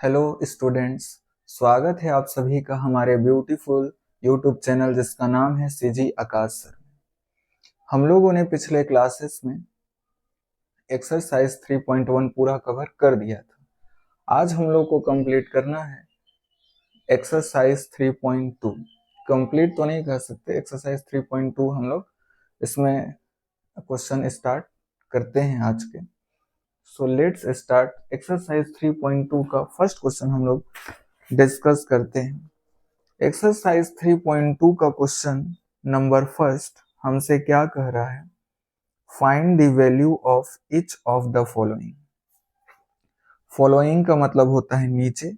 Hello students, स्वागत है आप सभी का हमारे ब्यूटीफुल यूट्यूब चैनल जिसका नाम है सीजी आकाश सर। हम लोगों ने पिछले क्लासेस में एक्सरसाइज 3.1 पूरा कवर कर दिया था। आज हम लोग को कंप्लीट करना है एक्सरसाइज 3.2। कंप्लीट तो नहीं कर सकते, एक्सरसाइज 3.2 हम लोग इसमें क्वेश्चन स्टार्ट करते हैं आज के। सो लेट्स स्टार्ट एक्सरसाइज 3.2 का फर्स्ट क्वेश्चन हम लोग डिस्कस करते हैं। एक्सरसाइज 3.2 का क्वेश्चन नंबर फर्स्ट हमसे क्या कह रहा है? Find the value of each of the following. Following का मतलब होता है नीचे।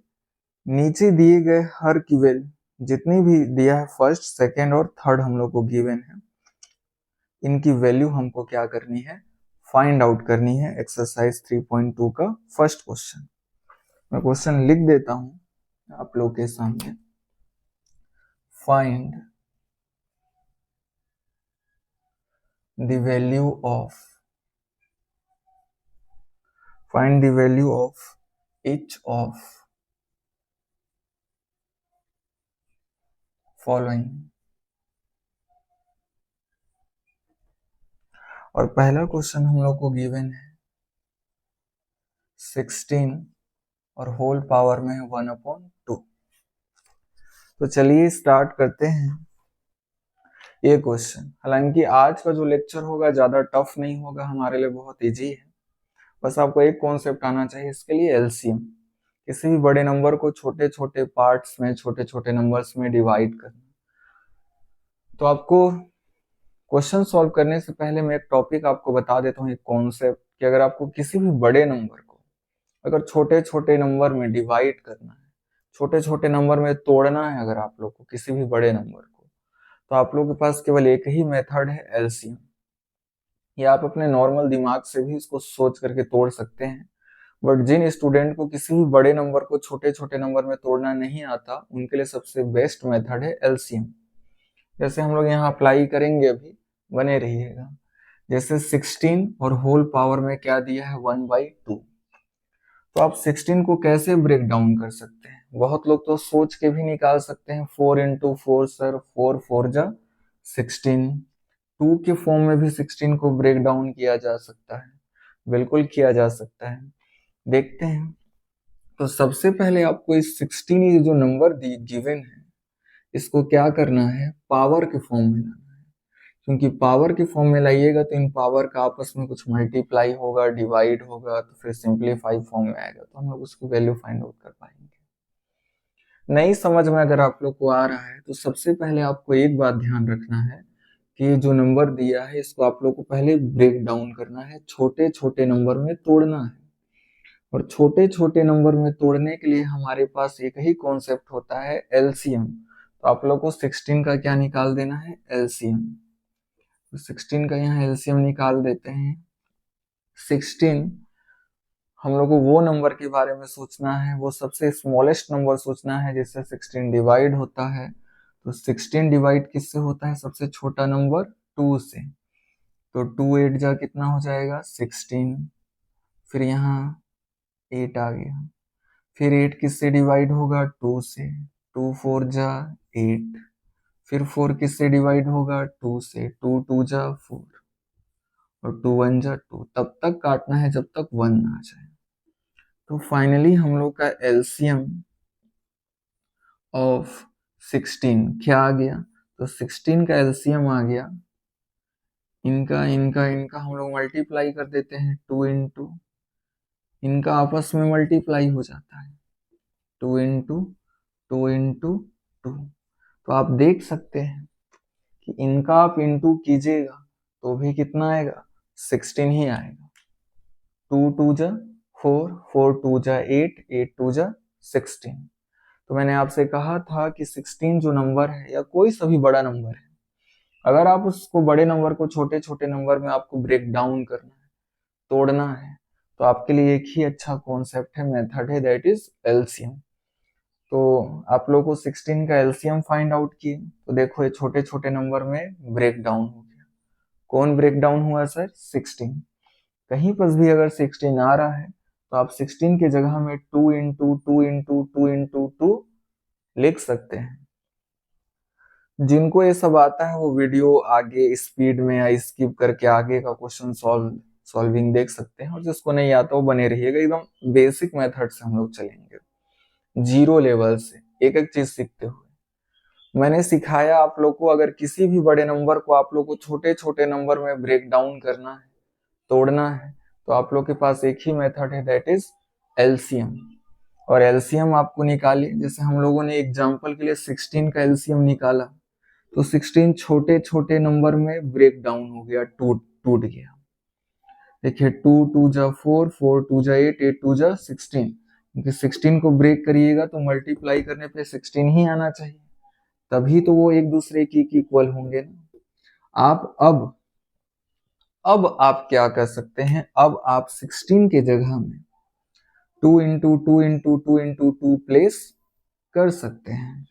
नीचे दिए गए हर की वैल्यू, जितनी भी दिया है फर्स्ट, सेकेंड और थर्ड हम लोग को गिवन है, इनकी वैल्यू हमको क्या करनी है? फाइंड आउट करनी है। एक्सरसाइज 3.2 का फर्स्ट क्वेश्चन मैं क्वेश्चन लिख देता हूं आप लोग के सामने। Find the value of each of following। और पहला क्वेश्चन हम लोग को गिवन है 16 और होल पावर में है 1/2। तो चलिए स्टार्ट करते हैं ये क्वेश्चन। हालांकि आज का जो लेक्चर होगा ज्यादा टफ नहीं होगा, हमारे लिए बहुत इजी है। बस आपको एक कॉन्सेप्ट आना चाहिए इसके लिए, एलसीएम। किसी भी बड़े नंबर को छोटे छोटे पार्ट्स में, छोटे छोटे नंबर्स में डिवाइड करना। तो आपको क्वेश्चन सॉल्व करने से पहले मैं एक टॉपिक आपको बता देता हूँ, एक कॉन्सेप्ट, कि अगर आपको किसी भी बड़े नंबर को अगर छोटे छोटे नंबर में डिवाइड करना है, छोटे छोटे नंबर में तोड़ना है अगर आप लोग को किसी भी बड़े नंबर को, तो आप लोग के पास केवल एक ही मेथड है, एलसीएम। या आप अपने नॉर्मल दिमाग से भी इसको सोच करके तोड़ सकते हैं। बट जिन स्टूडेंट को किसी भी बड़े नंबर को छोटे छोटे नंबर में तोड़ना नहीं आता, उनके लिए सबसे बेस्ट मेथड है एलसीएम। जैसे हम लोग यहाँ अप्लाई करेंगे, अभी बने रहिएगा। जैसे 16 और होल पावर में क्या दिया है? 1/2। तो आप 16 को कैसे ब्रेक डाउन कर सकते हैं? बहुत लोग तो सोच के भी निकाल सकते हैं, 4 into 4 सर, 4 4 जा 16। 2 के फॉर्म में भी 16 को ब्रेक डाउन किया जा सकता है, बिल्कुल किया जा सकता है। देखते हैं। तो सबसे पहले आपको इस 16 ये जो नंबर दी गिवन है, इसको क्या करना है? पावर के फॉर्म में लाना है। क्योंकि पावर के फॉर्म में लाइएगा तो इन पावर का आपस में कुछ मल्टीप्लाई होगा, डिवाइड होगा, तो फिर सिंप्लीफाई फॉर्म में आएगा, तो हम लोग उसकी वैल्यू फाइंड आउट कर पाएंगे। नहीं समझ में अगर आप लोग को आ रहा है तो सबसे पहले आपको एक बात ध्यान रखना है कि ये जो नंबर दिया है इसको आप लोग को पहले ब्रेक डाउन करना है, छोटे छोटे नंबर में तोड़ना है। और छोटे छोटे नंबर में तोड़ने के लिए हमारे पास एक ही कॉन्सेप्ट होता है, एलसीएम। तो आप लोग को 16 का क्या निकाल देना है? एलसीएम। तो 16 का यहाँ एलसीएम निकाल देते हैं। 16, हम लोग को वो नंबर के बारे में सोचना है, वो सबसे स्मॉलेस्ट नंबर सोचना है जिससे 16 डिवाइड होता है। तो 16 डिवाइड किससे होता है? सबसे छोटा नंबर 2 से। तो 2 8 जा कितना हो जाएगा? 16। फिर यहाँ 8 आ गया। फिर 8 किससे डिवाइड होगा? 2 से। 2 4 जा 8। फिर 4 किससे डिवाइड होगा? 2 से। 2 2 जा 4 और 2 1 जा 2। तब तक काटना है जब तक 1 ना आ जाए। तो फाइनली हम लोग का एलसीएम ऑफ 16 क्या आ गया? तो 16 का एलसीएम आ गया, इनका इनका इनका हम लोग मल्टीप्लाई कर देते हैं, 2 इंटू इनका आपस में मल्टीप्लाई हो जाता है, 2 इंटू 2 इंटू 2। तो आप देख सकते हैं कि इनका आप इंटू कीजिएगा तो भी कितना आएगा? 16 ही आएगा। 2 2 जा 4, 4 2 जा 8, 8 2 जा 16। तो मैंने आपसे कहा था कि 16 जो नंबर है या कोई सा भी बड़ा नंबर है, अगर आप उसको बड़े नंबर को छोटे छोटे नंबर में आपको ब्रेक डाउन करना है, तोड़ना है, तो आपके लिए एक ही अच्छा कॉन्सेप्ट है, मेथड है, दैट इज एलसीएम। तो आप लोगों को 16 का एलसीएम फाइंड आउट किए, तो देखो ये छोटे छोटे नंबर में ब्रेक डाउन हो गया। कौन ब्रेक डाउन हुआ सर? 16। कहीं पर भी अगर 16 आ रहा है तो आप 16 की जगह में 2 इंटू 2 इंटू 2 इंटू 2 लिख सकते हैं। जिनको ये सब आता है वो वीडियो आगे स्पीड में या स्किप करके आगे का क्वेश्चन सॉल्विंग देख सकते हैं, और जिसको नहीं आता वो बने रहिएगा। एकदम बेसिक मेथड से हम लोग चलेंगे, जीरो लेवल से एक एक चीज सीखते हुए। मैंने सिखाया आप लोग को, अगर किसी भी बड़े नंबर को आप लोग को छोटे छोटे नंबर में ब्रेक डाउन करना है, तोड़ना है, तो आप लोग के पास एक ही मेथड है, दैट इज एलसीएम। और एलसीएम आपको निकालिए, जैसे हम लोगों ने एग्जांपल के लिए 16 का एलसीएम निकाला, तो 16 छोटे छोटे नंबर में ब्रेक डाउन हो गया, टूट टूट गया। देखिए 2 2 जा 4, 4 2 जा 8, 8 2 जा 16, क्योंकि 16 को ब्रेक करिएगा तो मल्टीप्लाई करने पे 16 ही आना चाहिए, तभी तो वो एक दूसरे की इक्वल होंगे ना। अब आप क्या कर सकते हैं, अब आप 16 के जगह में 2 इंटू 2 इंटू 2 इंटू 2 प्लेस कर सकते हैं,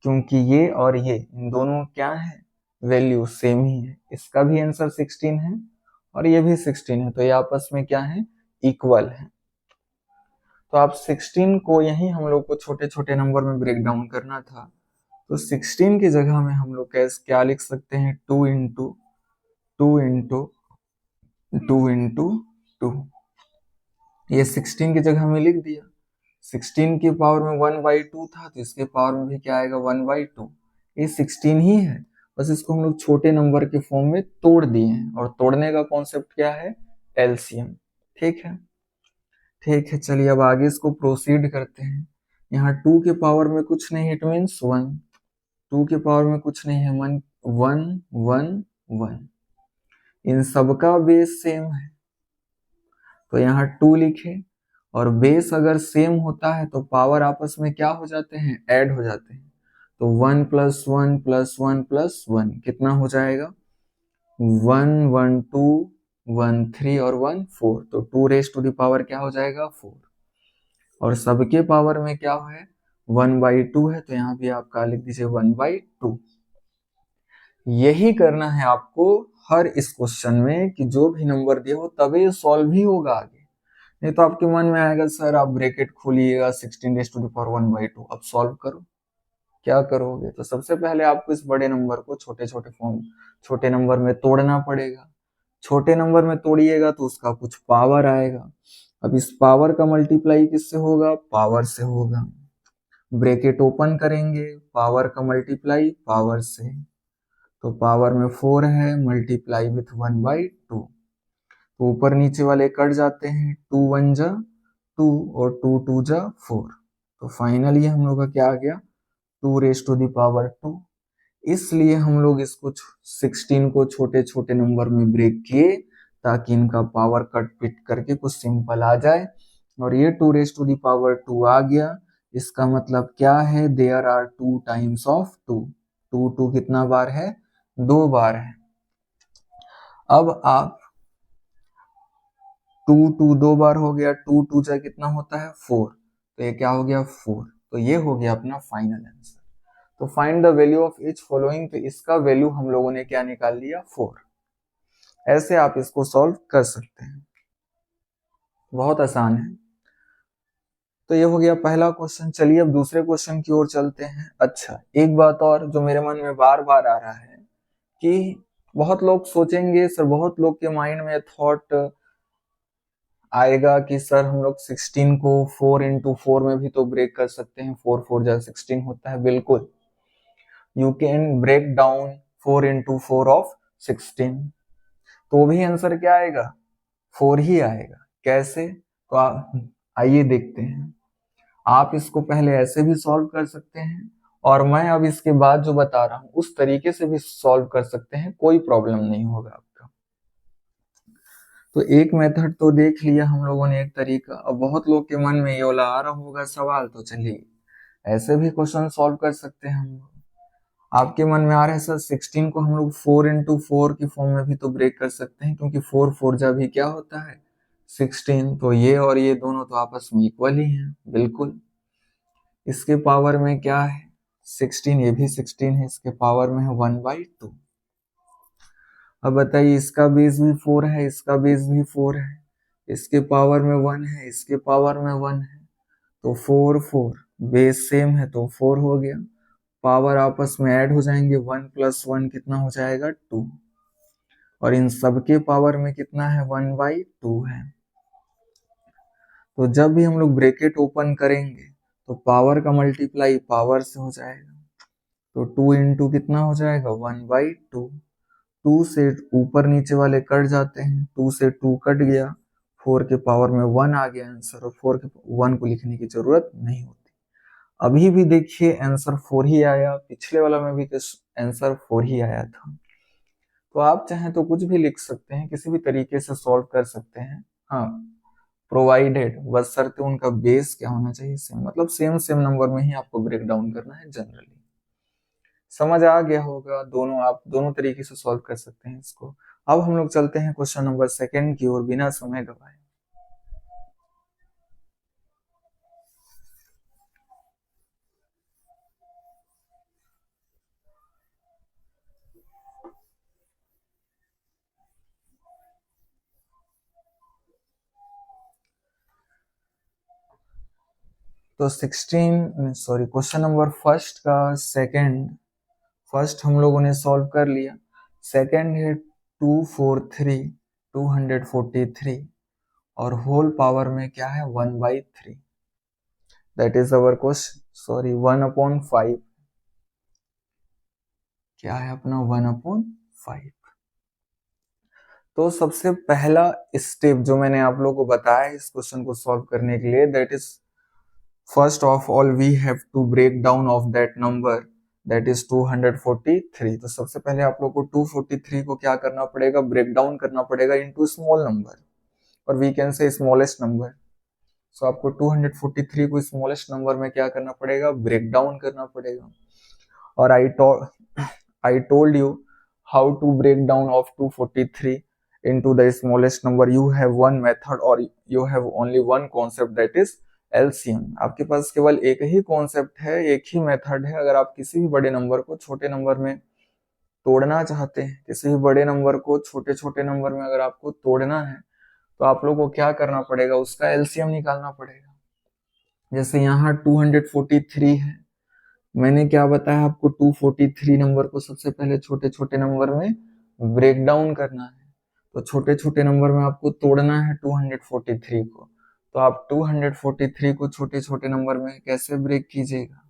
क्योंकि ये और ये इन दोनों क्या है, वैल्यू सेम ही है। इसका भी आंसर 16 है और ये भी 16 है, तो ये आपस में क्या है, इक्वल है। तो आप 16 को यही हम लोग को छोटे छोटे नंबर में ब्रेक डाउन करना था, तो 16 की जगह में हम लोग कैसे क्या लिख सकते हैं, 2 इंटू 2 इंटू 2 इंटू 2। ये 16 की जगह में लिख दिया। 16 की पावर में 1/2 था, तो इसके पावर में भी क्या आएगा, 1/2। ये 16 ही है, बस इसको हम लोग छोटे नंबर के फॉर्म में तोड़ दिए हैं, और तोड़ने का कॉन्सेप्ट क्या है, एलसीएम। ठीक है, ठीक है, चलिए अब आगे इसको प्रोसीड करते हैं। यहाँ 2 के पावर में कुछ नहीं, इट मीन्स 1। 2 के पावर में कुछ नहीं है, 1 1 1 1। इन सबका बेस सेम है, तो यहाँ 2 लिखे, और बेस अगर सेम होता है तो पावर आपस में क्या हो जाते हैं, ऐड हो जाते हैं। तो 1 + 1 + 1 + 1 कितना हो जाएगा, 1 1 2 1 3 और 1 4, तो 2 क्या हो जाएगा, 4। और सबके पावर में क्या है, 1/2 है, तो यहाँ भी आप क्या लिख दीजिए, 1/2। यही करना है आपको हर इस क्वेश्चन में, कि जो भी नंबर दिया हो तभी सॉल्व ही होगा आगे। नहीं तो आपके मन में आएगा सर आप ब्रैकेट खोलिएगा 16⁻1/2, अब सॉल्व करो, क्या करोगे। तो सबसे पहले आपको इस बड़े नंबर को छोटे छोटे छोटे नंबर में तोड़ना पड़ेगा। छोटे नंबर में तोड़िएगा तो उसका कुछ पावर आएगा। अब इस पावर का मल्टीप्लाई किससे होगा, पावर से होगा। ब्रैकेट ओपन करेंगे, पावर का मल्टीप्लाई पावर से, तो पावर में 4 है, मल्टीप्लाई विथ 1/2, तो ऊपर नीचे वाले कट जाते हैं, 2 1 जा 2 और 2 2 जा 4, तो फाइनली हम लोग का क्या आ गया, 2⁻²। इसलिए हम लोग इसको 16 को छोटे छोटे नंबर में ब्रेक किए, ताकि इनका पावर कट पिट करके कुछ सिंपल आ जाए, और ये 2⁻² आ गया। इसका मतलब क्या है, देयर आर 2 टाइम्स ऑफ 2। 2 2 कितना बार है, 2 बार है। अब आप 2 2 2 बार हो गया, 2 2 जा कितना होता है, 4, तो ये क्या हो गया, 4। तो ये हो गया अपना फाइनल आंसर। तो find the value of each following, तो इसका वैल्यू हम लोगों ने क्या निकाल लिया, 4। ऐसे आप इसको सॉल्व कर सकते हैं, बहुत आसान है। तो ये हो गया पहला क्वेश्चन। चलिए अब दूसरे क्वेश्चन की ओर चलते हैं। अच्छा, एक बात और जो मेरे मन में बार बार आ रहा है, कि बहुत लोग सोचेंगे सर, बहुत लोग के माइंड में थॉट आएगा कि सर हम लोग 16 को 4 इंटू 4 में भी तो ब्रेक कर सकते हैं, 4 4 जा 16 होता है। बिल्कुल, you can break down 4 into 4 of 16, तो भी आंसर क्या आएगा, 4 ही आएगा। कैसे, तो आइए देखते हैं। आप इसको पहले ऐसे भी सॉल्व कर सकते हैं, और मैं अब इसके बाद जो बता रहा हूं उस तरीके से भी सॉल्व कर सकते हैं, कोई प्रॉब्लम नहीं होगा आपका। तो एक मेथड तो देख लिया हम लोगों ने, एक तरीका। अब बहुत लोग के मन में ये वाला आ रहा होगा सवाल, तो चलिए ऐसे भी क्वेश्चन सॉल्व कर सकते हैं हम लोग। आपके मन में आ रहा है सर 16 को हम लोग 4 इंटू 4 की फॉर्म में भी तो ब्रेक कर सकते हैं, क्योंकि 4 4 जा भी क्या होता है, 16, तो ये और ये दोनों तो आपस में इक्वल ही हैं। बिल्कुल, इसके पावर में क्या है, 16, ये भी 16 है, इसके पावर में है 1/2। अब बताइए, इसका बेस भी 4 है, इसका बेस भी 4 है, इसके पावर में 1 है, इसके पावर में 1 है, तो 4 4, बेस सेम है तो 4 हो गया, पावर आपस में ऐड हो जाएंगे, 1 + 1 कितना हो जाएगा 2, और इन सबके पावर में कितना है 1/2 है। तो जब भी हम लोग ब्रैकेट ओपन करेंगे तो पावर का मल्टीप्लाई पावर से हो जाएगा, तो 2 इंटू कितना हो जाएगा 1/2, 2 से ऊपर नीचे वाले कट जाते हैं, 2 से 2 कट गया, 4 के पावर में 1 आ गया आंसर, और 4 के 1 को लिखने की जरूरत नहीं होती। अभी भी देखिए आंसर 4 ही आया, पिछले वाला में भी आंसर 4 ही आया था। तो आप चाहें तो कुछ भी लिख सकते हैं, किसी भी तरीके से सॉल्व कर सकते हैं, हाँ प्रोवाइडेड, बशर्ते उनका बेस क्या होना चाहिए सेम, मतलब सेम सेम नंबर में ही आपको ब्रेक डाउन करना है जनरली। समझ आ गया होगा, दोनों आप दोनों तरीके से सॉल्व कर सकते हैं इसको। अब हम लोग चलते हैं क्वेश्चन नंबर 2 की ओर बिना समय गवाए। तो क्वेश्चन नंबर फर्स्ट का सेकंड, फर्स्ट हम लोगों ने सॉल्व कर लिया, सेकंड है 243 और होल पावर में क्या है 1/3, दैट इज अवर क्वेश्चन, 1/5, क्या है अपना 1/5। तो सबसे पहला स्टेप जो मैंने आप लोगों को बताया इस क्वेश्चन को सॉल्व करने के लिए, that is first of all we have to break down of that number, that is 243। तो सबसे पहले आप लोग को 243 को क्या करना पड़ेगा, ब्रेक डाउन करना पड़ेगा इनटू स्मॉल नंबर, और we can say smallest number. So आपको 243 को स्मॉलेस्ट नंबर में क्या करना पड़ेगा, ब्रेक डाउन करना पड़ेगा। और I told you how to break down of 243 into the smallest number. You have one method or you have only one concept, that is LCM। आपके पास केवल एक ही कॉन्सेप्ट है, एक ही मेथड है। अगर आप किसी भी बड़े नंबर को छोटे नंबर में तोड़ना चाहते हैं, किसी भी बड़े नंबर को छोटे छोटे नंबर में अगर आपको तोड़ना है, तो आप लोगों को क्या करना पड़ेगा, उसका एलसीएम निकालना पड़ेगा। जैसे यहाँ 243 है, मैंने क्या बताया आपको, 243 नंबर को सबसे पहले छोटे छोटे नंबर में ब्रेक डाउन करना है। तो छोटे छोटे नंबर में आपको तोड़ना है 243 को, तो आप 243 को छोटे छोटे नंबर में कैसे ब्रेक कीजिएगा,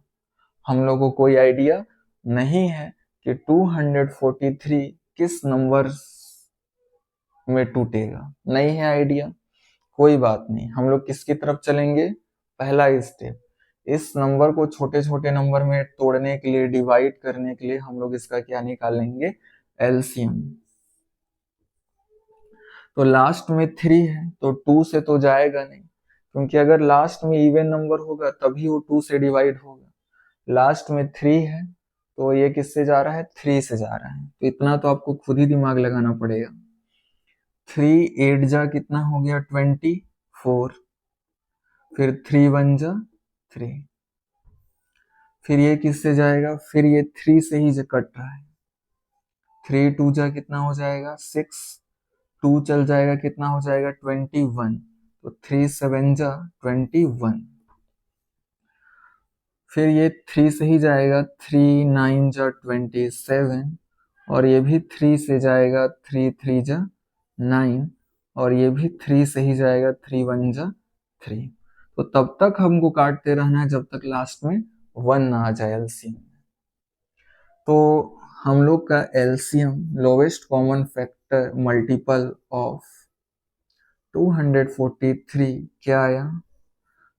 हम लोगों को कोई आइडिया नहीं है कि 243 किस नंबर में टूटेगा, नहीं है आइडिया, कोई बात नहीं। हम लोग किसकी तरफ चलेंगे, पहला स्टेप, इस नंबर को छोटे छोटे नंबर में तोड़ने के लिए, डिवाइड करने के लिए हम लोग इसका क्या निकालेंगे, एलसीएम। तो लास्ट में 3 है, तो 2 से तो जाएगा नहीं, क्योंकि अगर लास्ट में इवन नंबर होगा तभी वो 2 से डिवाइड होगा। लास्ट में 3 है, तो ये किससे जा रहा है, 3 से जा रहा है। तो इतना तो आपको खुद ही दिमाग लगाना पड़ेगा। 3 8 जा कितना हो गया 24, फिर 3 1 जा 3, फिर ये किससे जाएगा, फिर ये 3 से ही कट रहा है, 3 2 जा कितना हो जाएगा 6, 2 चल जाएगा कितना हो जाएगा 21, तो 3 7 जा 21, फिर ये 3 से ही जाएगा, 3 9 जा 27, और ये भी 3 से जाएगा, 3 3 जा 9, और ये भी 3 से ही जाएगा, 3 1 जा 3। तो तब तक हमको काटते रहना है जब तक लास्ट में 1 ना आ जाए एलसीएम। तो हम लोग का LCM, lowest common factor multiple of 243 क्या आया,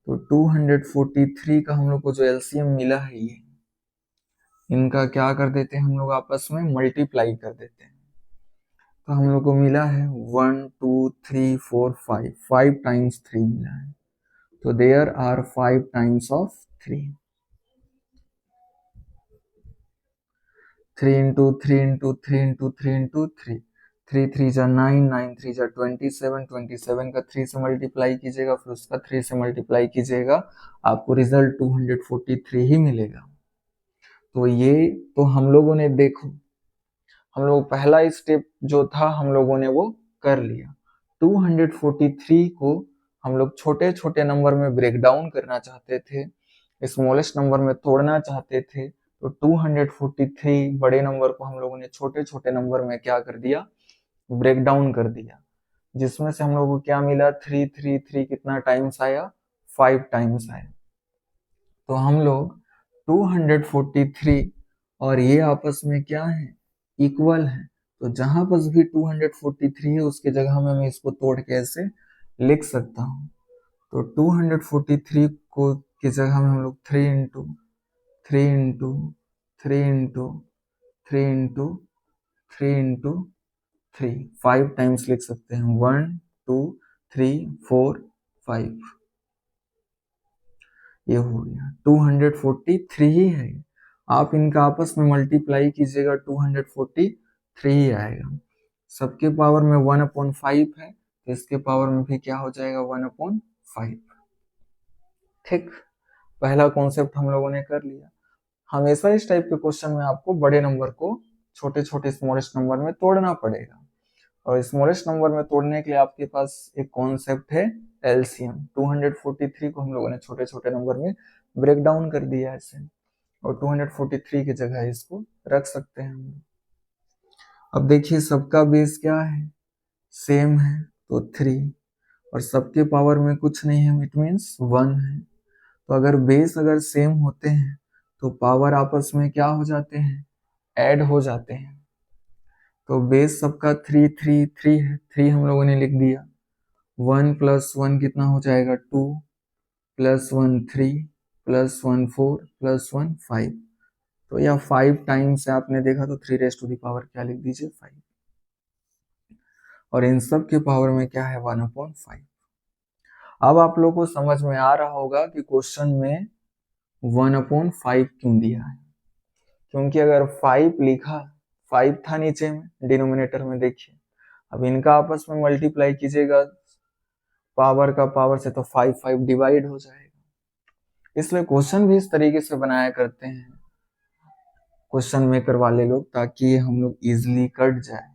तो 243 का हम लोग को जो एलसीएम मिला है, ये इनका क्या कर देते हैं हम लोग, आपस में मल्टीप्लाई कर देते हैं। तो हम लोग को मिला है 1 2 3 4 5, 5 टाइम्स 3 मिला है, तो there are 5 times of 3, 3 into 3 into 3 into 3 into 3, 3 3 जा 9, 9 3 जा 27, 27 का 3 से मल्टीप्लाई कीजिएगा, फिर उसका 3 से मल्टीप्लाई कीजिएगा, आपको रिजल्ट 243 ही मिलेगा। तो ये तो हम लोगों ने देखो, हम लोग पहला स्टेप जो था हम लोगों ने वो कर लिया, 243 को हम लोग छोटे छोटे नंबर में ब्रेक डाउन करना चाहते थे, स्मॉलेस्ट नंबर में तोड़ना चाहते थे, तो 243 बड़े नंबर को हम लोगों ने छोटे छोटे नंबर में क्या कर दिया, ब्रेक डाउन कर दिया, जिसमें से हम लोगों को क्या मिला, 333 कितना टाइम्स आया, 5 टाइम्स आया। तो हम लोग 243 और ये आपस में क्या है, इक्वल है। तो जहां पर भी 243 है उसके जगह में मैं इसको तोड़ के ऐसे लिख सकता हूँ। तो 243 को की जगह में हम लोग 3 into 3 into 3 into 3 into 3 into 3 5 times लिख सकते हैं, 1 2 3 4 5। ये हो गया 243 ही है। आप इनका आपस में मल्टीप्लाई कीजिएगा 243 ही आएगा। सबके पावर में 1/5 है तो इसके पावर में भी क्या हो जाएगा, 1/5। ठीक, पहला कॉन्सेप्ट हम लोगों ने कर लिया। हमेशा इस टाइप के क्वेश्चन में आपको बड़े नंबर को छोटे छोटे स्मॉलेस्ट नंबर में तोड़ना पड़ेगा, और स्मॉलेस्ट नंबर में तोड़ने के लिए आपके पास एक कॉन्सेप्ट है एलसीएम। 243 को हम लोगों ने छोटे छोटे नंबर में ब्रेक डाउन कर दिया ऐसे, और 243 की जगह इसको रख सकते हैं हम। अब देखिए सबका बेस क्या है, सेम है, तो 3, और सबके पावर में कुछ नहीं है, इट मीन्स 1 है। तो अगर बेस अगर सेम होते हैं तो पावर आपस में क्या हो जाते हैं, ऐड हो जाते हैं। तो बेस सबका 3 3 3 है, 3 हम लोगों ने लिख दिया। 1 + 1 कितना हो जाएगा, 2 + 1 3 + 1 4 + 1 5। तो यह 5 टाइम्स है, आपने देखा तो 3 क्या लिख दीजिए, 5। और इन सब के पावर में क्या है, 1/5। अब आप लोग को समझ में आ रहा होगा कि क्वेश्चन में 1/5 क्यों दिया है। क्योंकि अगर 5 लिखा, 5 था नीचे में डिनोमिनेटर में, देखिए अब इनका आपस में मल्टीप्लाई कीजिएगा पावर का पावर से, तो 5 5 डिवाइड हो जाएगा। इसलिए क्वेश्चन भी इस तरीके से बनाया करते हैं क्वेश्चन मेकर वाले लोग, ताकि हम लोग इजिली कट जाए।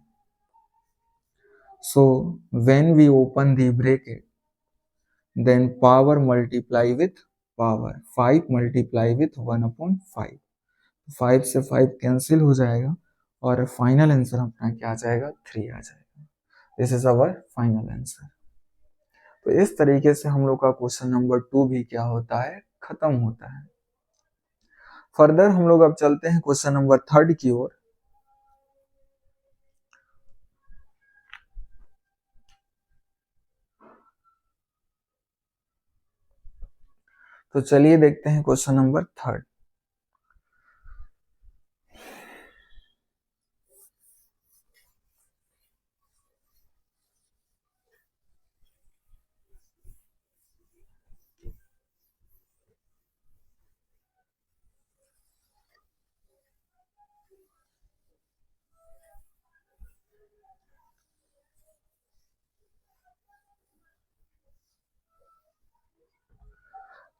So when we open the bracket then power multiply with power, 5 multiply with 1/5। 5 से 5 कैंसिल हो जाएगा और फाइनल आंसर अपना क्या आ जाएगा, 3 आ जाएगा। This is our final answer. तो इस तरीके से हम लोग का क्वेश्चन नंबर 2 भी क्या होता है, खत्म होता है। फर्दर हम लोग अब चलते हैं क्वेश्चन नंबर 3 की ओर। तो चलिए देखते हैं क्वेश्चन नंबर 3।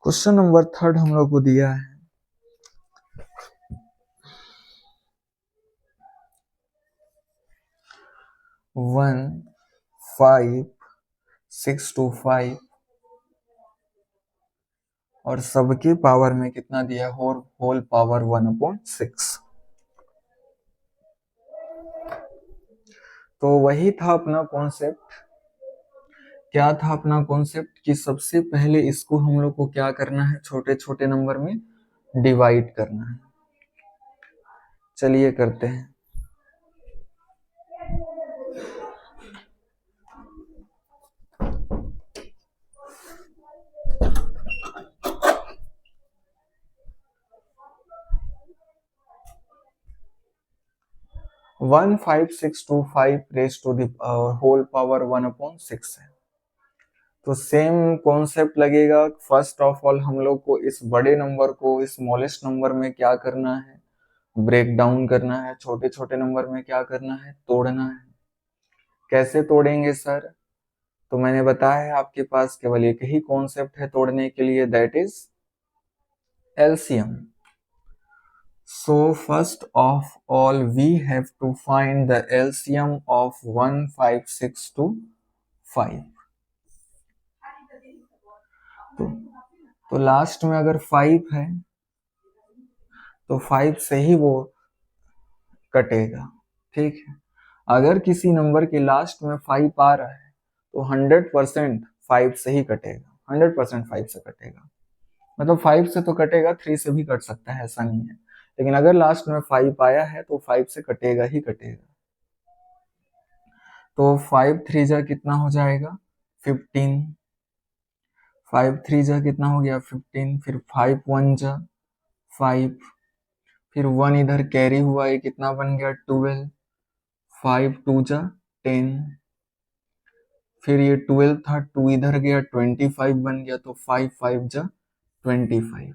क्वेश्चन नंबर 3 हम लोग को दिया है 1 5 6 to 5 और सबके पावर में कितना दिया, होल पावर 1/6। तो वही था अपना कॉन्सेप्ट। क्या था अपना कॉन्सेप्ट कि सबसे पहले इसको हम लोग को क्या करना है, छोटे छोटे नंबर में डिवाइड करना है। चलिए करते हैं। One 5 6 2 5 raise to the whole power 1/6 है। तो सेम कॉन्सेप्ट लगेगा। फर्स्ट ऑफ ऑल हम लोग को इस बड़े नंबर को स्मॉलेस्ट नंबर में क्या करना है, ब्रेक डाउन करना है। छोटे छोटे नंबर में क्या करना है, तोड़ना है। कैसे तोड़ेंगे सर, तो मैंने बताया है आपके पास केवल एक ही कॉन्सेप्ट है तोड़ने के लिए, that is LCM. So first of all we have to find the LCM of 1 5 6 to 5। तो लास्ट में अगर 5 है तो 5 से ही वो कटेगा, ठीक है। अगर किसी नंबर के लास्ट में 5 आ रहा है तो 100% 5 से ही कटेगा, 100% 5 से कटेगा। मतलब 5 से तो कटेगा, 3 से भी कट सकता है, ऐसा नहीं है, लेकिन अगर लास्ट में 5 आया है तो 5 से कटेगा ही कटेगा। तो 5 3 जा कितना हो जाएगा 15, 5 3 जा कितना हो गया 15, फिर 5 1 जा 5, फिर 1 इधर कैरी हुआ, ये कितना बन गया 12, 5 2 जा 10, फिर ये 12 था, 2 इधर गया 25 बन गया, तो 5 5 जा 25,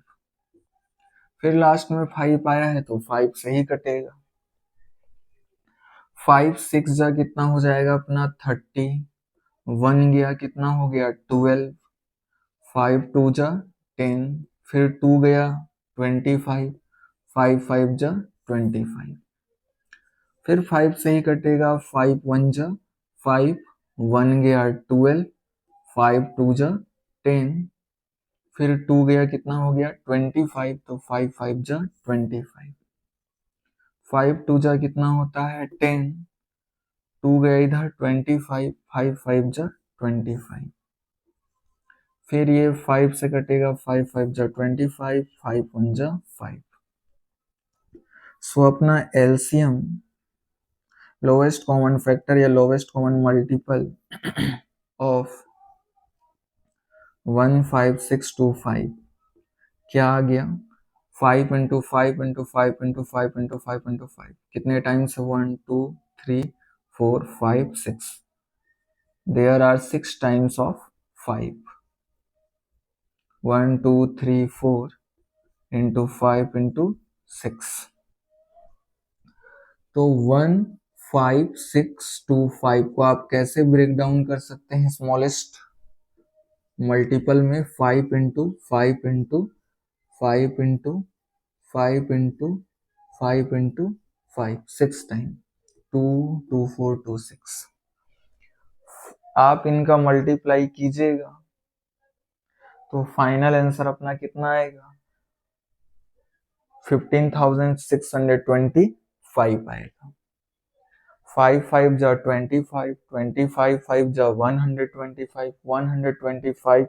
फिर लास्ट में 5 आया है तो 5 से ही कटेगा। 5 6 जा कितना हो जाएगा अपना 30, 1 गया कितना हो गया 12, 5 2 जा 10, फिर 2 गया 25, 5 5 जा 25, फिर 5 से ही कटेगा, 5 1 जा 5, 1 गया 12, 5 2 जा 10, फिर 2 गया कितना हो गया 25, तो 5 5 जा 25, 5 2 जा कितना होता है 10, 2 गया इधर 25, 5 5 जा 25, फिर ये 5 से कटेगा, 5 5 जा 25, 5 1 जा 5। सो अपना एलसीएम, लोवेस्ट कॉमन फैक्टर या लोवेस्ट कॉमन मल्टीपल ऑफ 15625 क्या आ गया 5 into 5 into 5 into 5 into 5 into 5, कितने times 1 2 3 4 5 6, there are 6 times of 5, 1 2 3 4 into 5 into 6, तो 15625 को आप कैसे ब्रेक डाउन कर सकते हैं स्मॉलेस्ट मल्टीपल में, 5 into 5 into 5 into 5 into 5 into 5, 6 time, 2 2 4 2 6, आप इनका मल्टीप्लाई कीजिएगा तो फाइनल आंसर अपना कितना आएगा 15,625 आएगा। 5 5 जा 25, 25 5 जा 125, 125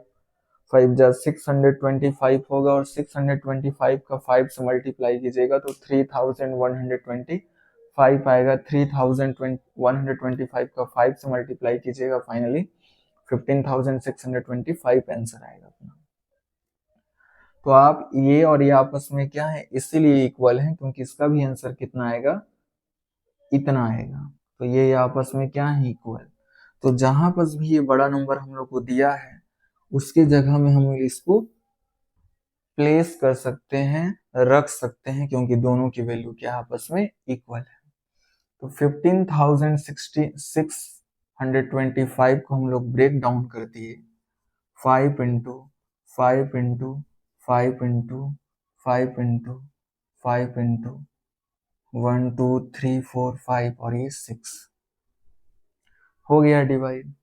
5 जा 625 होगा, और 625 का 5 से मल्टीप्लाई कीजिएगा तो 3125 आएगा। 3125 का 5 से मल्टीप्लाई कीजिएगा, फाइनली 15,625 आंसर आएगा अपना। तो आप ये और ये आपस में क्या है, इसीलिए इक्वल है क्योंकि इसका भी आंसर कितना आएगा, इतना आएगा। तो ये आपस में क्या है, इक्वल। तो जहां पर भी ये बड़ा नंबर हम लोग को दिया है उसके जगह में हम इसको प्लेस कर सकते हैं, रख सकते हैं, क्योंकि दोनों की वैल्यू क्या आपस में इक्वल है। तो 15,625 को हम लोग ब्रेक डाउन कर दिए 5 into 5 into 5 into 5 into 5 into 1 2 3 4 5 और ये 6 हो गया डिवाइड।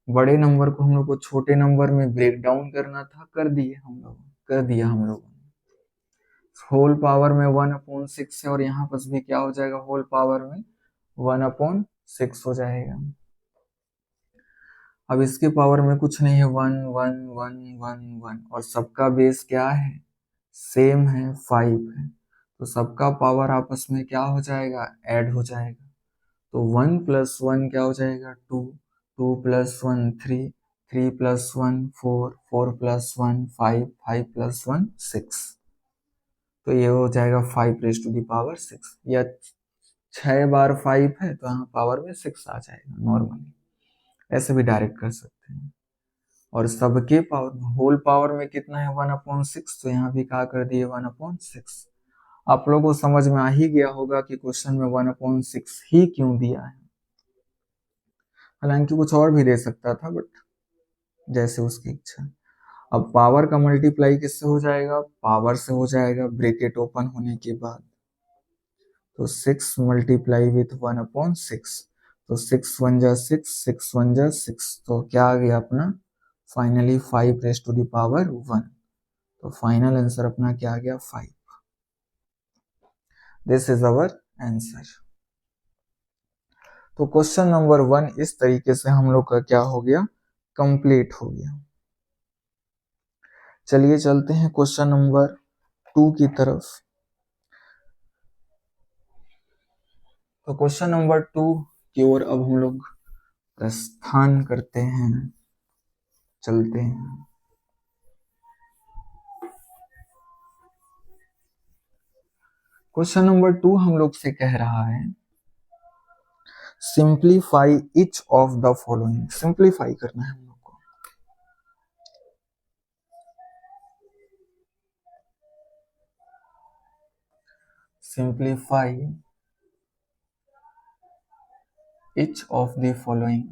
बड़े नंबर को हम लोग को छोटे नंबर में ब्रेक डाउन करना था, कर दिया हम लोगों ने। होल पावर में 1/6 है और यहाँ पर भी क्या हो जाएगा, होल पावर में 1/6 हो जाएगा। अब इसके पावर में कुछ नहीं है, 1 1 1 1 1, और सबका बेस क्या है, सेम है, 5 है, तो सबका पावर आपस में क्या हो जाएगा, ऐड हो जाएगा। तो 1 + 1 क्या हो जाएगा 2, 2 + 1 3, 3 + 1 4, 4 + 1 5, 5 + 1 6, तो ये हो जाएगा 5⁻⁶, या 6 बार 5 है तो यहाँ पावर में 6 आ जाएगा नॉर्मली, ऐसे भी डायरेक्ट कर सकते हैं। और सबके पावर, होल पावर में कितना है 1/6, तो यहाँ भी क्या कर दिए 1/6। आप लोगों को समझ में आ ही गया होगा कि क्वेश्चन में 1/6 ही क्यों दिया है, हालांकि कुछ और भी दे सकता था, बट जैसे उसकी इच्छा। अब पावर का मल्टीप्लाई किससे हो जाएगा, पावर से हो जाएगा ब्रैकेट ओपन होने के बाद, तो 6 × 1/6, तो 6 1 जा 6, 6 1 जा 6, तो क्या आ गया अपना finally 5 raise to the power 1। तो फाइनल आंसर अपना क्या आ गया 5। This is our answer. तो क्वेश्चन नंबर 1 इस तरीके से हम लोग का क्या हो गया, कंप्लीट हो गया। चलिए चलते हैं क्वेश्चन नंबर 2 की तरफ। तो क्वेश्चन नंबर 2 की ओर अब हम लोग प्रस्थान करते हैं, चलते हैं। क्वेश्चन नंबर 2 हम लोग से कह रहा है simplify each of the following. Simplify करना है हम लोग को। Simplify each of the following.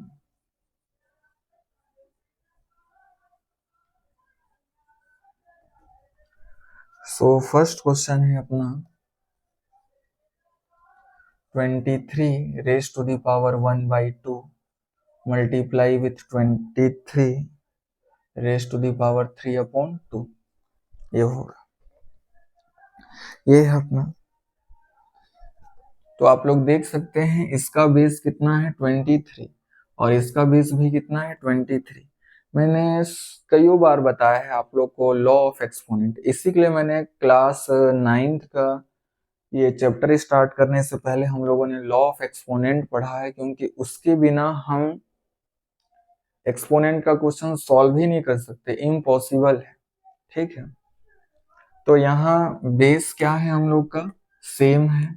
So first question है अपना 23 raise to the power 1/2 multiply with 23 raise to the power 3/2। ये होगा, ये है अपना। तो आप लोग देख सकते हैं इसका बेस कितना है 23 और इसका बेस भी कितना है 23। मैंने कई बार बताया है आप लोग को लॉ ऑफ एक्सपोनेंट, इसी के लिए मैंने क्लास 9th का ये चैप्टर स्टार्ट करने से पहले हम लोगों ने लॉ ऑफ एक्सपोनेंट पढ़ा है, क्योंकि उसके बिना हम एक्सपोनेंट का क्वेश्चन सॉल्व ही नहीं कर सकते, इम्पॉसिबल है। ठीक है, तो यहाँ बेस क्या है हम लोग का, सेम है।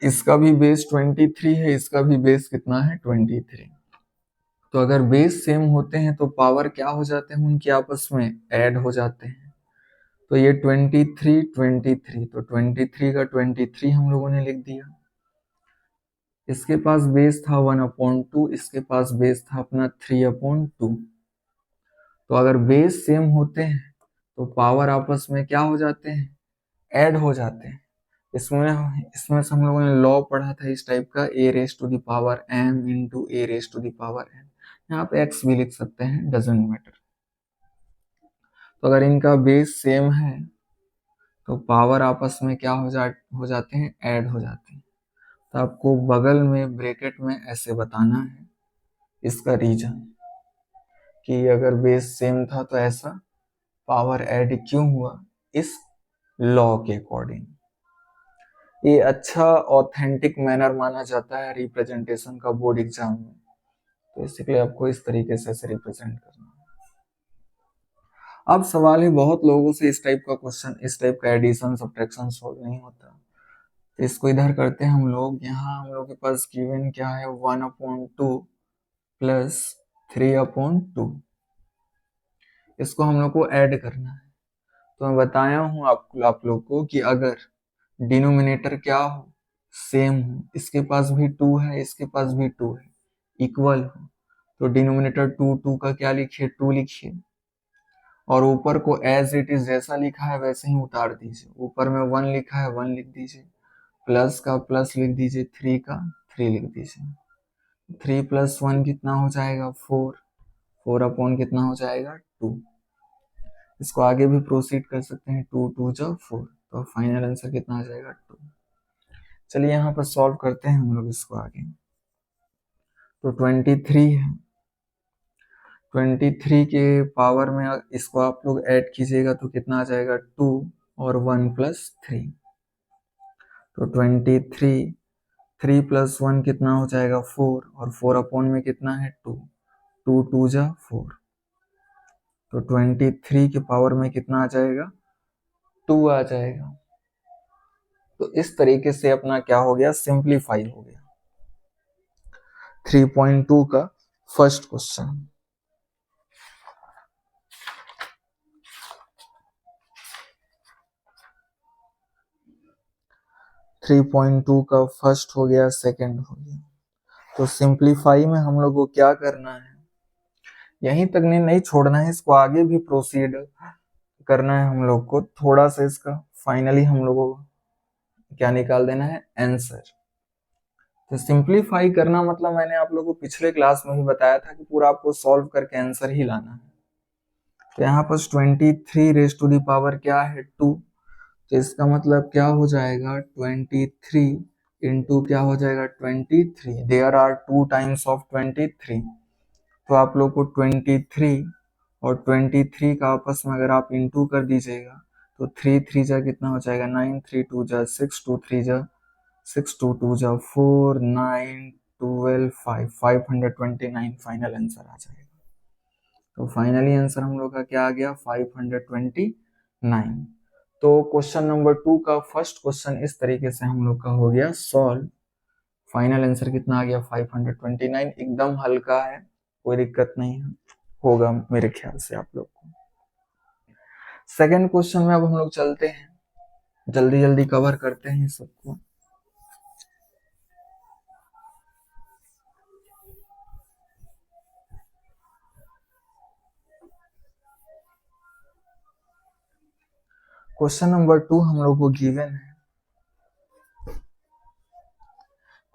इसका भी बेस 23 है, इसका भी बेस कितना है 23। तो अगर बेस सेम होते हैं तो पावर क्या हो जाते हैं, उनके आपस में ऐड हो जाते हैं। तो ये 23 23, तो 23 का 23 हम लोगों ने लिख दिया। इसके पास बेस था 1/2, इसके पास बेस था अपना 3/2। तो अगर बेस सेम होते हैं तो पावर आपस में क्या हो जाते हैं, ऐड हो जाते हैं। इसमें से हम लोगों ने लॉ पढ़ा था इस टाइप का, a raise to the power m into a raise to the power n। यहाँ पे x भी लिख सकते हैं, डजेंट मैटर। तो अगर इनका बेस सेम है तो पावर आपस में क्या हो जाते हैं, ऐड हो जाते हैं। तो आपको बगल में ब्रैकेट में ऐसे बताना है इसका रीजन, कि अगर बेस सेम था तो ऐसा पावर ऐड क्यों हुआ, इस लॉ के अकॉर्डिंग। ये अच्छा ऑथेंटिक मैनर माना जाता है रिप्रेजेंटेशन का बोर्ड एग्जाम में, तो इसलिए आपको इस तरीके से रिप्रेजेंट करना है। अब सवाल है, बहुत लोगों से इस टाइप का क्वेश्चन, इस टाइप का एडिशन सब्ट्रैक्शन सॉल्व नहीं होता, तो इसको इधर करते हैं हम लोग। यहाँ हम लोग के पास गिवन क्या है 1/2 प्लस 3/2, इसको हम लोग को ऐड करना है। तो मैं बताया हूँ आप लोग को कि अगर डिनोमिनेटर क्या हो, सेम हो, इसके पास भी 2 है, इसके पास भी 2 है, इक्वल हो, तो डिनोमिनेटर 2 2 का क्या लिखिए, 2 लिखिए, और ऊपर को एज इट इज जैसा लिखा है वैसे ही उतार दीजिए। ऊपर में 1 लिखा है 1 लिख दीजिए, प्लस का प्लस लिख दीजिए, 3 का 3 लिख दीजिए। 3 + 1 कितना हो जाएगा 4, 4 कितना हो जाएगा 2। इसको आगे भी प्रोसीड कर सकते हैं, 2 2 जा 4, तो फाइनल आंसर कितना आ जाएगा 2। चलिए यहाँ पर सॉल्व करते हैं हम लोग इसको आगे। तो 23 है, 23 के पावर में इसको आप लोग ऐड कीजिएगा तो कितना आ जाएगा 2 और 1 + 3। तो 23, 3 + 1 कितना हो जाएगा 4, और 4 में कितना है 2, 2 2 जा 4, तो 23 के पावर में कितना आ जाएगा 2 आ जाएगा। तो इस तरीके से अपना क्या हो गया, सिंप्लीफाई हो गया 3.2 का first question. Three point two का फर्स्ट हो गया, सेकंड हो गया। तो सिंप्लीफाई में हम लोग को क्या करना है, यहीं तक नहीं छोड़ना है, इसको आगे भी प्रोसीड करना है हम लोग को। थोड़ा सा इसका फाइनली हम लोगों को क्या निकाल देना है, आंसर। तो सिंप्लीफाई करना मतलब मैंने आप लोगों को पिछले क्लास में भी बताया था कि पूरा आपको सॉल्व करके आंसर ही लाना है। तो यहाँ पर 23 रेज टू द पावर क्या है 2, तो इसका मतलब क्या हो जाएगा 23 इंटू क्या हो जाएगा 23, देयर आर 2 टाइम्स ऑफ 23, तो आप लोग को 23 और 23 का आपस में अगर आप इंटू कर दीजिएगा तो 3 3 जा कितना हो जाएगा 9, 3 2 जा 6, 2 3 जा 6, 2 2 जा 4, 9 12 5, 529 फाइनल आंसर आ जाएगा। तो फाइनली आंसर हम लोग का क्या आ गया 529। तो क्वेश्चन नंबर 2 का फर्स्ट क्वेश्चन इस तरीके से हम लोग का हो गया सॉल्व। फाइनल आंसर कितना आ गया 529, एकदम हल्का है, कोई दिक्कत नहीं है, होगा मेरे ख्याल से आप लोग को। सेकंड क्वेश्चन में अब हम लोग चलते हैं, जल्दी जल्दी कवर करते हैं सबको। क्वेश्चन नंबर 2 हम लोग को गिवन है,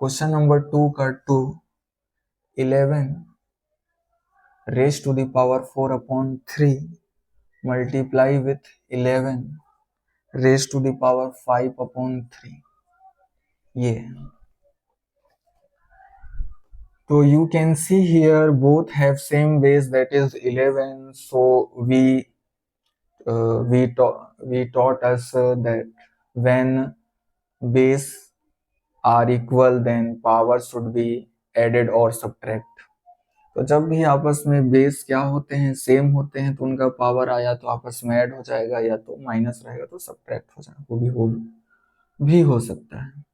क्वेश्चन नंबर 2 का 2 11 raise to the power 4/3 multiply with 11 raise to the power 5/3, ये तो you can see here both have same base, that is 11. So we taught us that when base are equal then power should be added or subtract. तो जब भी आपस में base क्या होते हैं सेम होते हैं तो उनका पावर आया तो आपस में ऐड हो जाएगा, या तो माइनस रहेगा तो सब्ट्रैक्ट हो जाएगा, वो भी हो सकता है।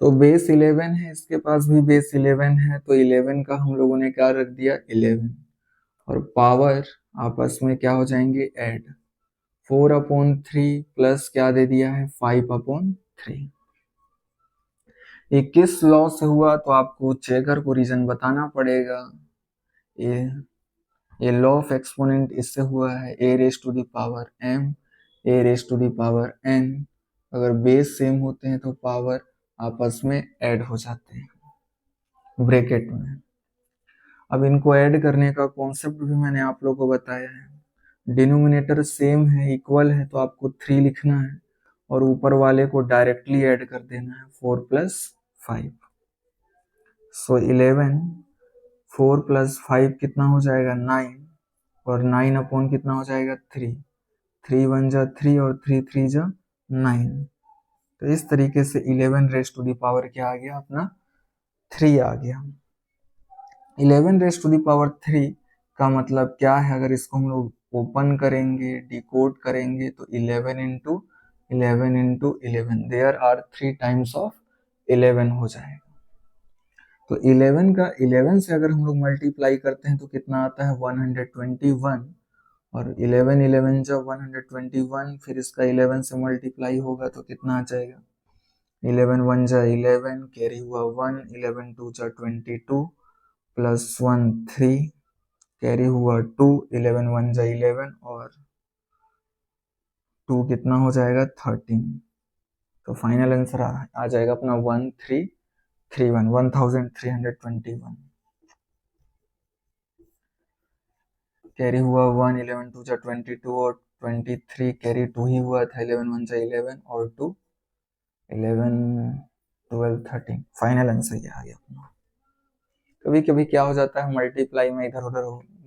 तो बेस 11 है, इसके पास भी बेस 11 है, तो 11 का हम लोगों ने क्या रख दिया 11, और पावर आपस में क्या हो जाएंगे ऐड, 4/3 प्लस क्या दे दिया है 5/3। ये किस लॉ से हुआ तो आपको चेकर को रीजन बताना पड़ेगा। ये लॉ ऑफ एक्सपोनेंट इससे हुआ है, a raise to the power m a raise to the power n, अगर बेस सेम होते हैं तो पावर आपस में ऐड हो जाते हैं ब्रैकेट में। अब इनको ऐड करने का कॉन्सेप्ट भी मैंने आप लोगों को बताया है, डिनोमिनेटर सेम है इक्वल है तो आपको 3 लिखना है और ऊपर वाले को डायरेक्टली ऐड कर देना है 4 + 5। सो 11 4 + 5 कितना हो जाएगा 9, और 9 अपॉन कितना हो जाएगा 3, 3 1 जा 3 और 3 3 जा 9। तो इस तरीके से 11 रेज टू द पावर क्या आ गया अपना 3 आ गया। 11 रेज टू द पावर 3 का मतलब क्या है, अगर इसको हम लोग ओपन करेंगे डिकोड करेंगे तो 11 into 11 there are 3 times of 11 हो जाएगा। तो 11 का 11 से अगर हम लोग मल्टीप्लाई करते हैं तो कितना आता है 121, और 11 11 जब 121 फिर इसका 11 से मल्टीप्लाई होगा तो कितना आ जाएगा 11 1 जा 11 कैरी हुआ 1, 11 2 जा 22 प्लस 1 3 कैरी हुआ 2, 11 1 जा 11 और 2 कितना हो जाएगा 13। तो फाइनल आंसर आ जाएगा अपना 1321 कैरी हुआ 1, 11 2 जा 22 और 23 कैरी 2 ही हुआ था, 11 1 जा 11 और 2 11 12 13, फाइनल आंसर ये आ गया अपना। कभी कभी क्या हो जाता है मल्टीप्लाई में इधर उधर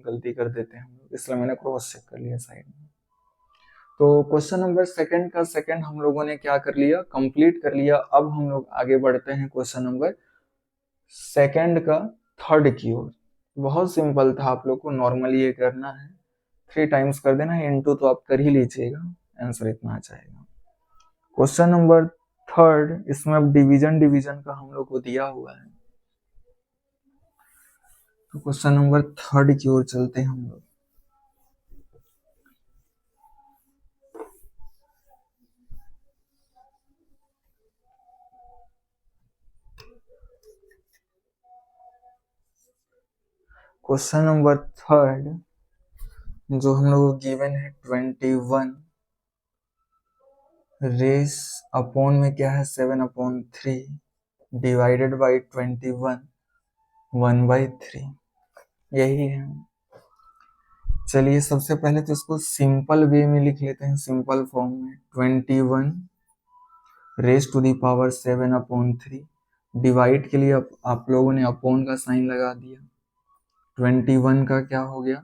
गलती कर देते हैं हम लोग, इसलिए मैंने क्रॉस चेक कर लिया साइड में। तो क्वेश्चन नंबर सेकंड का सेकंड हम लोगों ने क्या कर लिया कंप्लीट कर लिया। अब हम लोग आगे बढ़ते हैं क्वेश्चन नंबर सेकंड का थर्ड की ओर। बहुत सिंपल था, आप लोग को नॉर्मली ये करना है 3 टाइम्स कर देना है, इनटू तो आप कर ही लीजिएगा, आंसर इतना आ जाएगा। क्वेश्चन नंबर थर्ड, इसमें अब डिवीजन का हम लोग को दिया हुआ है, तो क्वेश्चन नंबर थर्ड की ओर चलते हैं हम लोग। क्वेश्चन नंबर थर्ड जो हम लोग को गिवन है 21 रेस अपॉन में क्या है 7/3 डिवाइडेड बाई 21 1/3, यही है। चलिए सबसे पहले तो इसको सिंपल वे में लिख लेते हैं, सिंपल फॉर्म में। 21 raise to the power 7/3, divide के लिए आप लोगों ने अपॉन का साइन लगा दिया। 21 का क्या हो गया,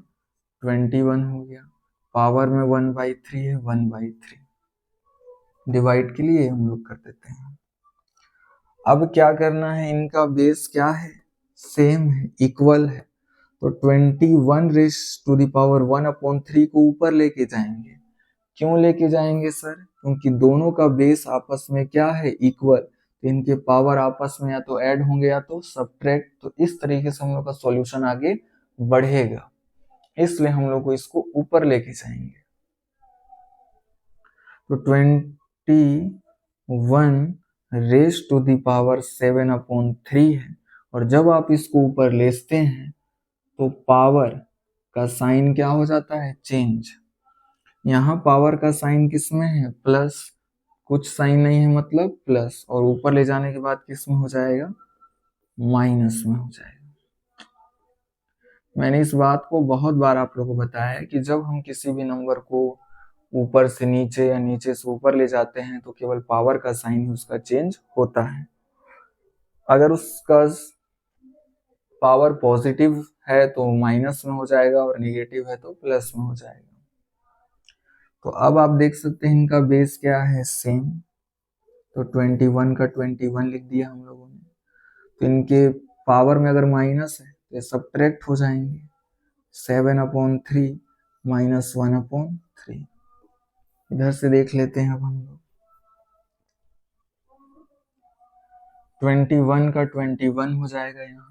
21 हो गया, पावर में 1/3 है, 1/3, डिवाइड के लिए हम लोग कर देते हैं। अब क्या करना है, इनका बेस क्या है, सेम है, इक्वल है, तो 21 रेज टू दी पावर 1/3 को ऊपर लेके जाएंगे। क्यों लेके जाएंगे सर, क्योंकि दोनों का बेस आपस में क्या है, इक्वल, तो इनके पावर आपस में या तो ऐड होंगे या तो सब्ट्रैक्ट, तो इस तरीके से हम लोग का सॉल्यूशन आगे बढ़ेगा, इसलिए हम लोग को इसको ऊपर लेके जाएंगे। तो 21 रेज टू दी पावर 7/3 है, और जब आप इसको ऊपर लेते हैं तो पावर का साइन क्या हो जाता है, चेंज। यहाँ पावर का साइन किस में है, प्लस, कुछ साइन नहीं है मतलब प्लस, और ऊपर ले जाने के बाद किस में हो जाएगा, माइनस में हो जाएगा। मैंने इस बात को बहुत बार आप लोगों को बताया है कि जब हम किसी भी नंबर को ऊपर से नीचे या नीचे से ऊपर ले जाते हैं तो केवल पावर का साइन ही उसका चेंज होता है। अगर उसका पावर पॉजिटिव है तो माइनस में हो जाएगा, और नेगेटिव है तो प्लस में हो जाएगा। तो अब आप देख सकते हैं इनका बेस क्या है, सेम, तो 21 का 21 लिख दिया हम लोगों ने। तो इनके पावर में अगर माइनस है तो ये सब्ट्रैक्ट हो जाएंगे, 7/3 माइनस 1/3। इधर से देख लेते हैं अब हम लोग, 21 का 21 हो जाएगा। यहाँ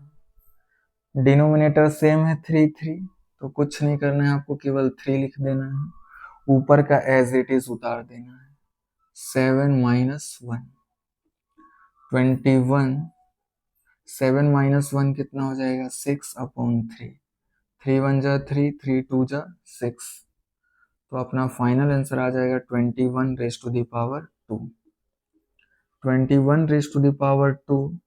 डिनोमिनेटर सेम है 3 तो कुछ नहीं करना है आपको, केवल 3 लिख देना है, ऊपर का एज इट इज उतार देना है, 7 - 1, 21, 7 - 1 कितना हो जाएगा, 6/3, 3 1 जा 3, 3 2 जा 6, तो अपना फाइनल आंसर आ जाएगा 21 raise to the power 2। 21 raised to the power 2,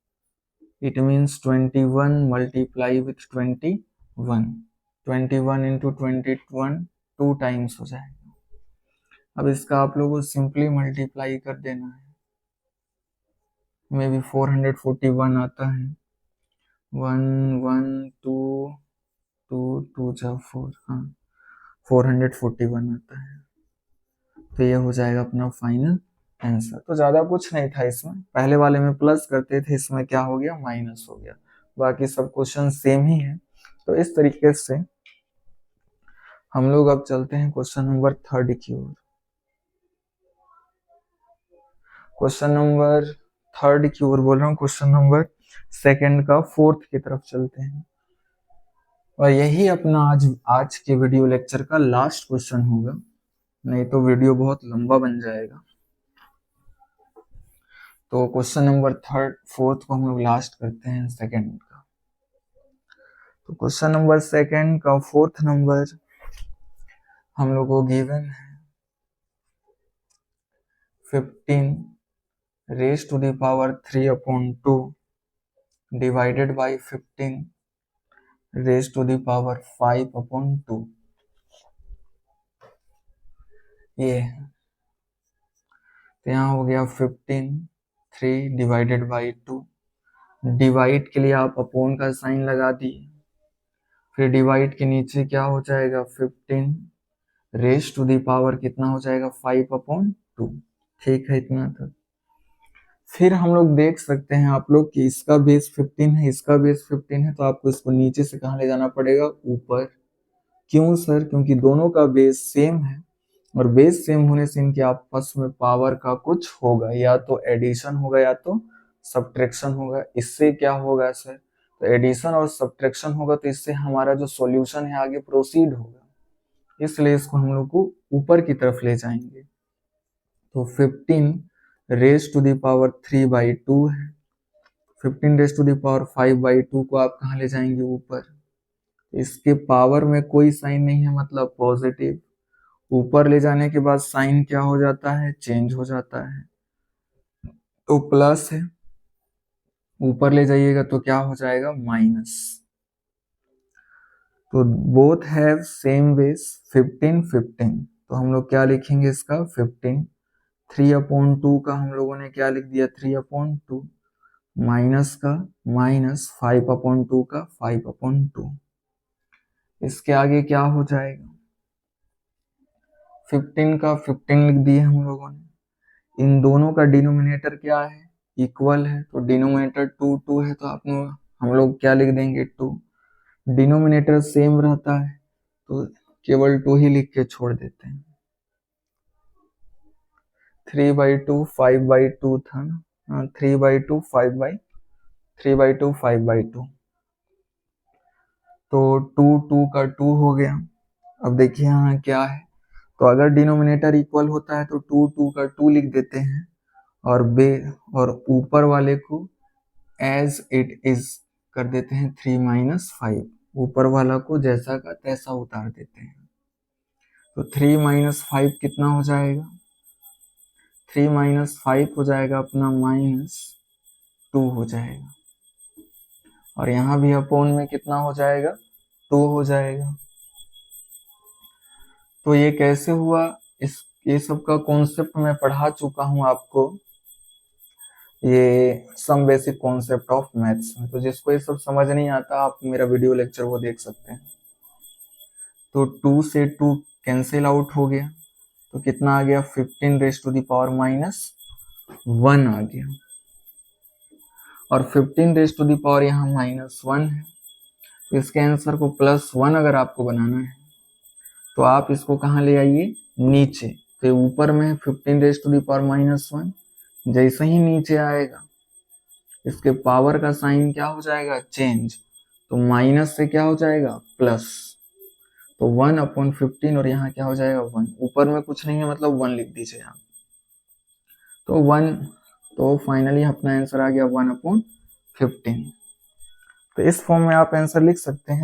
it means 21 multiply with 21, 21 into 21 2 times हो जाएगा। अब इसका आप लोगों को सिंपली मल्टीप्लाई कर देना है, मे बी 441 आता है, 1 1 2 2 2 जा 4, हाँ 441 आता है, तो ये हो जाएगा अपना फाइनल आंसर। तो ज्यादा कुछ नहीं था इसमें, पहले वाले में प्लस करते थे, इसमें क्या हो गया, माइनस हो गया, बाकी सब क्वेश्चन सेम ही है। तो इस तरीके से हम लोग अब चलते हैं क्वेश्चन नंबर 3 की ओर। क्वेश्चन नंबर 3 की ओर बोल रहा हूँ, क्वेश्चन नंबर 2 का 4th की तरफ चलते हैं, और यही अपना आज के वीडियो लेक्चर का लास्ट क्वेश्चन होगा, नहीं तो वीडियो बहुत लंबा बन जाएगा। तो क्वेश्चन नंबर 4th को हम लोग लास्ट करते हैं 2nd का। तो क्वेश्चन नंबर 2nd का 4th नंबर हम लोग को गिवन है 15 raise to the power 3/2 divided by 15 raise to the power 5/2, ये है। तो यहाँ हो गया 15 3 डिवाइडेड बाई 2, डिवाइड के लिए आप अपॉन का साइन लगा दिए, फिर डिवाइड के नीचे क्या हो जाएगा, 15 रेज टू दी पावर कितना हो जाएगा, 5/2, ठीक है इतना तक। फिर हम लोग देख सकते हैं आप लोग कि इसका बेस 15 है, इसका बेस 15 है, तो आपको इसको नीचे से कहाँ ले जाना पड़ेगा, ऊपर। क्यों सर, क्योंकि दोनों का बेस सेम है, और बेस सेम होने से इनके आपस में पावर का कुछ होगा, या तो एडिशन होगा या तो सब्ट्रैक्शन होगा। इससे क्या होगा सर, तो एडिशन और सब्ट्रैक्शन होगा, तो इससे हमारा जो सॉल्यूशन है आगे प्रोसीड होगा, इसलिए इसको हम लोग को ऊपर की तरफ ले जाएंगे। तो 15 रेज टू द पावर 3/2 है, 15 रेज टू द पावर 5/2 को आप कहाँ ले जाएंगे, ऊपर। इसके पावर में कोई साइन नहीं है, मतलब पॉजिटिव, ऊपर ले जाने के बाद साइन क्या हो जाता है, चेंज हो जाता है, तो प्लस है, ऊपर ले जाइएगा तो क्या हो जाएगा माइनस। तो बोथ हैव सेम बेस 15 15, तो हम लोग क्या लिखेंगे इसका 15। 3/2 का हम लोगों ने क्या लिख दिया 3/2, माइनस का माइनस 5/2 का 5/2। इसके आगे क्या हो जाएगा 15 का 15 लिख दिए हम लोगों ने। इन दोनों का डिनोमिनेटर क्या है इक्वल है, तो डिनोमिनेटर 2 2 है, तो हम लोग क्या लिख देंगे 2। डिनोमिनेटर सेम रहता है तो केवल 2 ही लिख के छोड़ देते हैं। 3/2 5/2 था ना, 3/2 3/2 5/2, तो 2 2 का 2 हो गया। अब देखिए यहाँ क्या है, तो अगर डिनोमिनेटर इक्वल होता है तो 2 2 का 2 लिख देते हैं और ऊपर वाले को एज इट इज कर देते हैं 3 - 5, ऊपर वाला को जैसा का तैसा उतार देते हैं। तो 3 - 5 कितना हो जाएगा 3 - 5 हो जाएगा अपना -2 हो जाएगा, और यहाँ भी अपोन में कितना हो जाएगा 2 हो जाएगा। तो ये कैसे हुआ, ये सब का कॉन्सेप्ट मैं पढ़ा चुका हूँ आपको, ये some basic concept of maths में। तो जिसको ये सब समझ नहीं आता आप मेरा वीडियो लेक्चर वो देख सकते हैं। तो 2 से 2 कैंसिल आउट हो गया, तो कितना आ गया 15⁻⁻1 आ गया, और 15⁻⁻ यहाँ -1 है, तो इसके आंसर को +1 अगर आपको बनाना है तो आप इसको कहाँ ले आइए नीचे। तो ऊपर में 15⁻⁻1, जैसे ही नीचे आएगा इसके पावर का साइन क्या हो जाएगा चेंज, तो माइनस से क्या हो जाएगा प्लस, तो 1/15, और यहाँ क्या हो जाएगा 1, ऊपर में कुछ नहीं है मतलब 1 लिख दीजिए आप, तो 1, तो फाइनली अपना आंसर आ गया 1/15। तो इस फॉर्म में आप आंसर लिख सकते हैं।